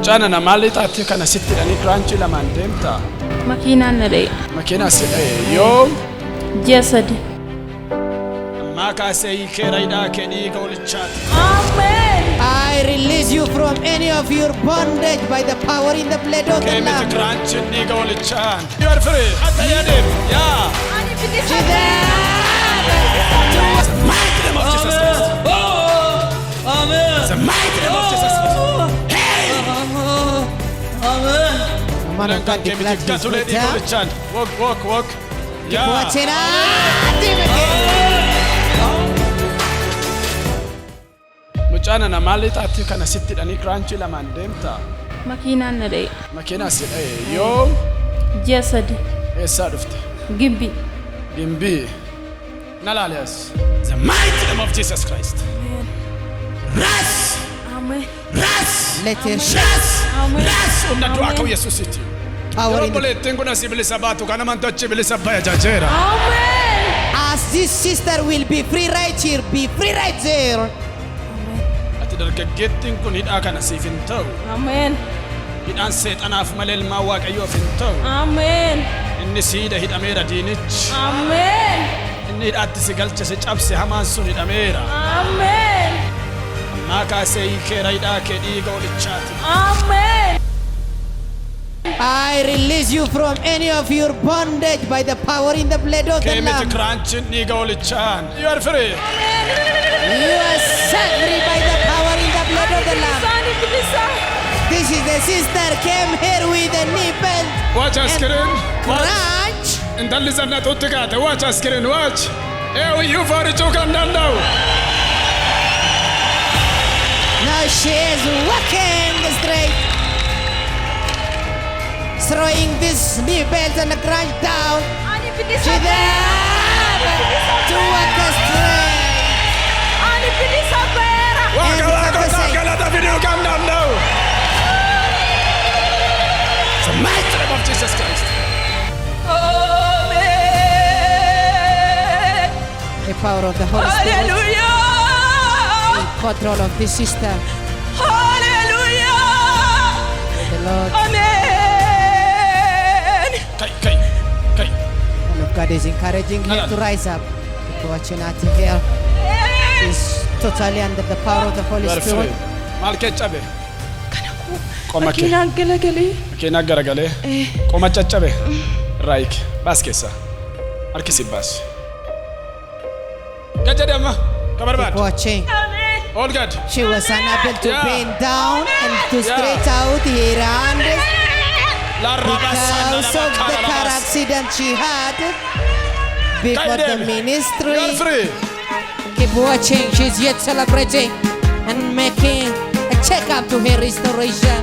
Mucaan ana maali taatee kana sitti dhanii kiraanchii lamaan deemta. Makiinaan na dha'e. Makiinaa si dha'e yoo Ji'a 3. ammaa kaasee hiikeera hidhaa kee dhiiga walichaati. Amen. I release you from any of your bondage by the power in the blood of the Kee miti Lamb. kiraanchiin dhiiga walichaan. You are free. Adda yaadeen. Yaa. The mighty name of Jesus Christ. The mighty name of Jesus Christ. Man of God declares his Gatulee dhiiga return. walichaan. Walk. Yaa. Watching out, again. Mucaan ana maali taatee kana sitti dhanii kiraanchii lamaan deemta. Makiinaan na dha'e. Makiinaa si dha'e yoo Ji'a 3. eessaa dhufte. Gibbi. Gimbii. Na laaliyaas. The mighty name of Jesus Christ. Ras! Amen. Ras! Let your Amen. Ras! Humna du'aa ka'u Yesuusitti. power Yeroo in the buleettiin kun asii bilisa baatu kana mantochi bilisa baya jajeera. Amen. As this sister will be free right here, be free right there. Ati dargaggeettiin kun hidhaa kana siif hin ta'u. Amen. Hidhaan seexanaaf malee ilmaan waaqayyoof hin ta'u. Amen. Inni siida hidhameera diinichi. Amen. Inni hidhaatti si galche si cabse hamaan sun hidhameera. Amen. Ammaa kaasee hiikeera hidhaa kee dhiiga walichaati. Amen. I release you from any of your bondage by the power in the blood of the Kee miti Lamb. kiraanchiin dhiiga walichaan. You are free. You are set free by the power in the blood of the Lamb. Sani bilisa. This is the sister came here with a nipple Watch our screen. Watch. crunch. Intalli sannatuutti kaate. Watch our screen. Watch. Iyyuu foorichuu kan danda'u. Now she is walking straight, throwing this nipples and the crunch down. Ani She bilisa. there to walk straight. Ani bilisa beera. Waaqa galata fiduu kan danda'u. The mighty name of Jesus Christ. Amen. The power of the Holy Spirit Hallelujah. in control of this sister. Hallelujah. The Lord Amen. Kai. and of God is encouraging her to rise up. People watching out here is totally under the power of the Holy You are free. Spirit. Maal kee cabe? Qoma kee. Makiinaan galagalee. Makiinaa garagalee. Qoma caccabe. Raayik. Baas keessa. Harki si baas. Gad jedhe amma. Ka barbaadu. Watching. Amen. Ol gad. She was unable to Yeah. bend down and to Yeah. straight out her hand Larra baasaan because of the car accident she had before the You are ministry. free. Keep watching. She's yet celebrating and making a checkup to her restoration.